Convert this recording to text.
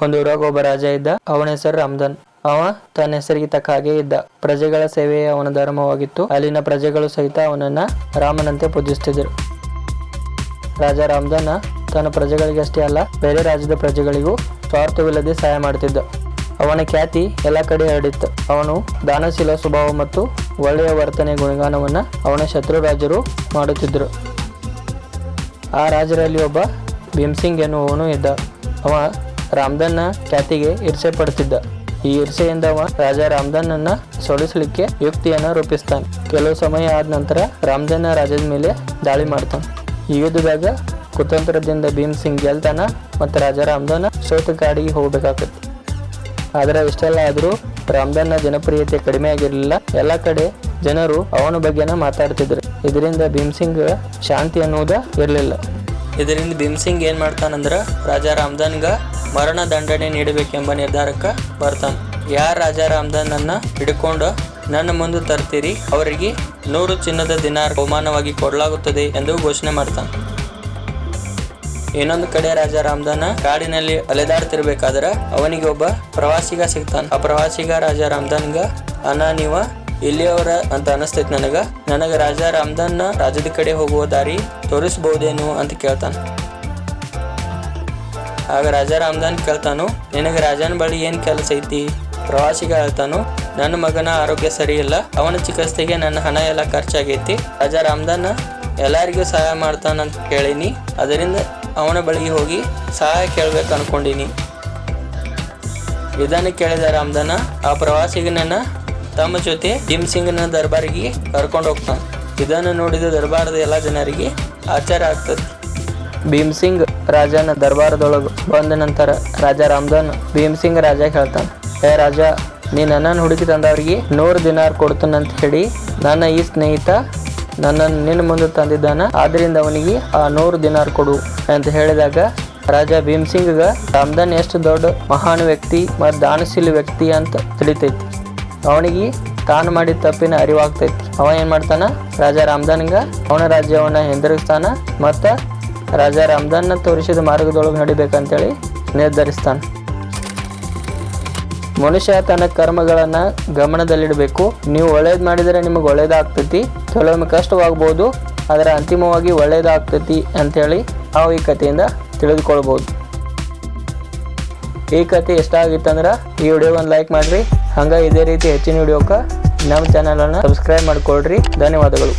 ಒಂದು ಊರಾಗ ಒಬ್ಬ ರಾಜ ಇದ್ದ. ಅವನ ಹೆಸರು ರಾಮದನ್. ಅವ ತನ್ನ ಹೆಸರಿಗೆ ತಕ್ಕ ಹಾಗೆ ಇದ್ದ. ಪ್ರಜೆಗಳ ಸೇವೆಯೇ ಅವನ ಧರ್ಮವಾಗಿತ್ತು. ಅಲ್ಲಿನ ಪ್ರಜೆಗಳು ಸಹಿತ ಅವನನ್ನ ರಾಮನಂತೆ ಪೂಜಿಸುತ್ತಿದ್ದರು. ರಾಜ ರಾಮದನ ತನ್ನ ಪ್ರಜೆಗಳಿಗೆ ಅಷ್ಟೇ ಅಲ್ಲ, ಬೇರೆ ರಾಜ್ಯದ ಪ್ರಜೆಗಳಿಗೂ ಸ್ವಾರ್ಥವಿಲ್ಲದೆ ಸಹಾಯ ಮಾಡುತ್ತಿದ್ದ. ಅವನ ಖ್ಯಾತಿ ಎಲ್ಲ ಕಡೆ ಹರಡಿತ್ತು. ಅವನು ದಾನಶೀಲ ಸ್ವಭಾವ ಮತ್ತು ಒಳ್ಳೆಯ ವರ್ತನೆ ಗುಣಗಾನವನ್ನ ಅವನ ಶತ್ರು ರಾಜರು ಮಾಡುತ್ತಿದ್ದರು. ಆ ರಾಜರಲ್ಲಿ ಒಬ್ಬ ಭೀಮಸಿಂಗ್ ಎನ್ನುವವನು ಇದ್ದ. ಅವ ರಾಮದನ್ನ ಖ್ಯಾತಿಗೆ ಈರ್ಷೆ ಪಡುತ್ತಿದ್ದ. ಈ ಈರ್ಷೆಯಿಂದ ಅವ ರಾಜ ರಾಮದನ್ನ ಸೋಲಿಸಲಿಕ್ಕೆ ಯುಕ್ತಿಯನ್ನ ರೂಪಿಸ್ತಾನೆ. ಕೆಲವು ಸಮಯ ಆದ ನಂತರ ರಾಮದನ್ನ ರಾಜದ ಮೇಲೆ ದಾಳಿ ಮಾಡ್ತಾನೆ. ಈ ಯುದ್ಧದಾಗ ಕುತಂತ್ರದಿಂದ ಭೀಮಸಿಂಗ್ ಗೆಲ್ತಾನ ಮತ್ತು ರಾಜ ರಾಮದನ ಸೋತ ಕಾಡಿಗೆ ಹೋಗ್ಬೇಕಾಗತ್ತೆ. ಆದ್ರೆ ಇಷ್ಟೆಲ್ಲ ಆದ್ರೂ ರಾಮದನ್ನ ಜನಪ್ರಿಯತೆ ಕಡಿಮೆ ಆಗಿರಲಿಲ್ಲ. ಎಲ್ಲ ಕಡೆ ಜನರು ಅವನ ಬಗ್ಗೆನ ಮಾತಾಡ್ತಿದ್ರು. ಇದರಿಂದ ಭೀಮಸಿಂಗ್ ಶಾಂತಿ ಅನ್ನೋದ ಇರಲಿಲ್ಲ. ಇದರಿಂದ ಭೀಮಸಿಂಗ್ ಏನ್ ಮಾಡ್ತಾನಂದ್ರ ರಾಜ ರಾಮದನ್ಗ ಮರಣ ದಂಡನೆ ನೀಡಬೇಕೆಂಬ ನಿರ್ಧಾರಕ್ಕೆ ಬರ್ತಾನೆ. ಯಾರ ರಾಜ ರಾಮದನ್ನ ಹಿಡ್ಕೊಂಡು ನನ್ನ ಮುಂದೆ ತರ್ತೀರಿ ಅವರಿಗೆ 100 ಚಿನ್ನದ ದಿನಾರ್ ಬಹುಮಾನವಾಗಿ ಕೊಡಲಾಗುತ್ತದೆ ಎಂದು ಘೋಷಣೆ ಮಾಡ್ತಾನೆ. ಇನ್ನೊಂದು ಕಡೆ ರಾಜ ರಾಮದನ ಕಾಡಿನಲ್ಲಿ ಅಲೆದಾಡ್ತಿರ್ಬೇಕಾದ್ರೆ ಅವನಿಗೆ ಒಬ್ಬ ಪ್ರವಾಸಿಗ ಸಿಗ್ತಾನೆ. ಆ ಪ್ರವಾಸಿಗ ರಾಜ ರಾಮದನ್ಗ, ಅಣ್ಣ ನೀವ ಇಲ್ಲಿಯವರ ಅಂತ ಅನಿಸ್ತೈತಿ ನನಗ ರಾಜ ರಾಮದನ್ನ ರಾಜದ ಕಡೆ ಹೋಗುವ ದಾರಿ ತೋರಿಸಬಹುದೇನು ಅಂತ ಕೇಳ್ತಾನ. ಆಗ ರಾಜ ರಾಮದನ್ ಕೇಳ್ತಾನು, ನಿನಗ ರಾಜನ ಬಳಿ ಏನ್ ಕೆಲಸ ಐತಿ? ಪ್ರವಾಸಿಗ ಹೇಳ್ತಾನು, ನನ್ನ ಮಗನ ಆರೋಗ್ಯ ಸರಿ ಇಲ್ಲ, ಅವನ ಚಿಕಿತ್ಸೆಗೆ ನನ್ನ ಹಣ ಎಲ್ಲ ಖರ್ಚಾಗೈತಿ. ರಾಜ ರಾಮದನ್ನ ಎಲ್ಲರಿಗೂ ಸಹಾಯ ಮಾಡ್ತಾನಂತ ಕೇಳಿನಿ, ಅದರಿಂದ ಅವನ ಬಳಿಗೆ ಹೋಗಿ ಸಹಾಯ ಕೇಳ್ಬೇಕು ಅನ್ಕೊಂಡಿನಿ. ಇದನ್ನು ಕೇಳಿದ ರಾಮದನ ಆ ಪ್ರವಾಸಿಗನನ್ನ ತಮ್ಮ ಜೊತೆ ಭೀಮಸಿಂಗನ ದರ್ಬಾರಿಗೆ ಕರ್ಕೊಂಡು ಹೋಗ್ತಾನೆ. ಇದನ್ನು ನೋಡಿದ ದರ್ಬಾರದ ಎಲ್ಲ ಜನರಿಗೆ ಆಶ್ಚರ್ಯ ಆಗ್ತದೆ. ಭೀಮಸಿಂಗ್ ರಾಜನ ದರ್ಬಾರದೊಳಗೆ ಬಂದ ನಂತರ ರಾಜ ರಾಮದನ್ ಭೀಮಸಿಂಗ್ ರಾಜ ಹೇಳ್ತಾನೆ, ಹೇ ರಾಜ, ನೀ ನನ್ನನ್ನು ಹುಡುಕಿ ತಂದವರಿಗೆ 100 ದಿನಾರ್ ಕೊಡ್ತಾನಂತ ಹೇಳಿ ನನ್ನ ಈ ಸ್ನೇಹಿತ ನನ್ನನ್ನು ನಿನ್ನ ಮುಂದೆ ತಂದಿದ್ದಾನ, ಆದ್ರಿಂದ ಅವನಿಗೆ ಆ 100 ದಿನಾರ್ ಕೊಡು ಅಂತ ಹೇಳಿದಾಗ ರಾಜ ಭೀಮಸಿಂಗ್ಗ ರಾಮದನ್ ಎಷ್ಟು ದೊಡ್ಡ ಮಹಾನ್ ವ್ಯಕ್ತಿ ಮತ್ತು ದಾನಶೀಲ ವ್ಯಕ್ತಿ ಅಂತ ತಿಳಿತೈತಿ. ಅವನಿಗೆ ತಾನು ಮಾಡಿದ ತಪ್ಪಿನ ಅರಿವಾಗ್ತೈತಿ. ಅವ ಏನ್ ಮಾಡ್ತಾನ, ರಾಜ ರಾಮದನ್ಗ ಅವನ ರಾಜ್ಯವನ್ನ ಹಿಂದಿರುಗಿಸ್ತಾನ ಮತ್ತು ರಾಜ ರಾಮದನ್ನ ತೋರಿಸಿದ ಮಾರ್ಗದೊಳಗೆ ನಡಿಬೇಕಂತೇಳಿ ನಿರ್ಧರಿಸ್ತಾನ. ಮನುಷ್ಯ ತನ್ನ ಕರ್ಮಗಳನ್ನ ಗಮನದಲ್ಲಿಡಬೇಕು. ನೀವು ಒಳ್ಳೇದು ಮಾಡಿದರೆ ನಿಮಗೆ ಒಳ್ಳೇದಾಗ್ತೈತಿ, ಕೆಲವೊಮ್ಮೆ ಕಷ್ಟವಾಗ್ಬೋದು, ಆದರೆ ಅಂತಿಮವಾಗಿ ಒಳ್ಳೇದಾಗ್ತೈತಿ ಅಂಥೇಳಿ ನಾವು ಈ ಕಥೆಯಿಂದ ತಿಳಿದುಕೊಳ್ಬೋದು. ಈ ಕಥೆ ಇಷ್ಟ ಆಗಿತ್ತಂದ್ರೆ ಈ ವಿಡಿಯೋವನ್ನು ಲೈಕ್ ಮಾಡಿರಿ. ಹಂಗೆ ಇದೇ ರೀತಿ ಹೆಚ್ಚಿನ ವಿಡಿಯೋಕ್ಕೆ ನಮ್ಮ ಚಾನಲನ್ನು ಸಬ್ಸ್ಕ್ರೈಬ್ ಮಾಡಿಕೊಳ್ರಿ. ಧನ್ಯವಾದಗಳು.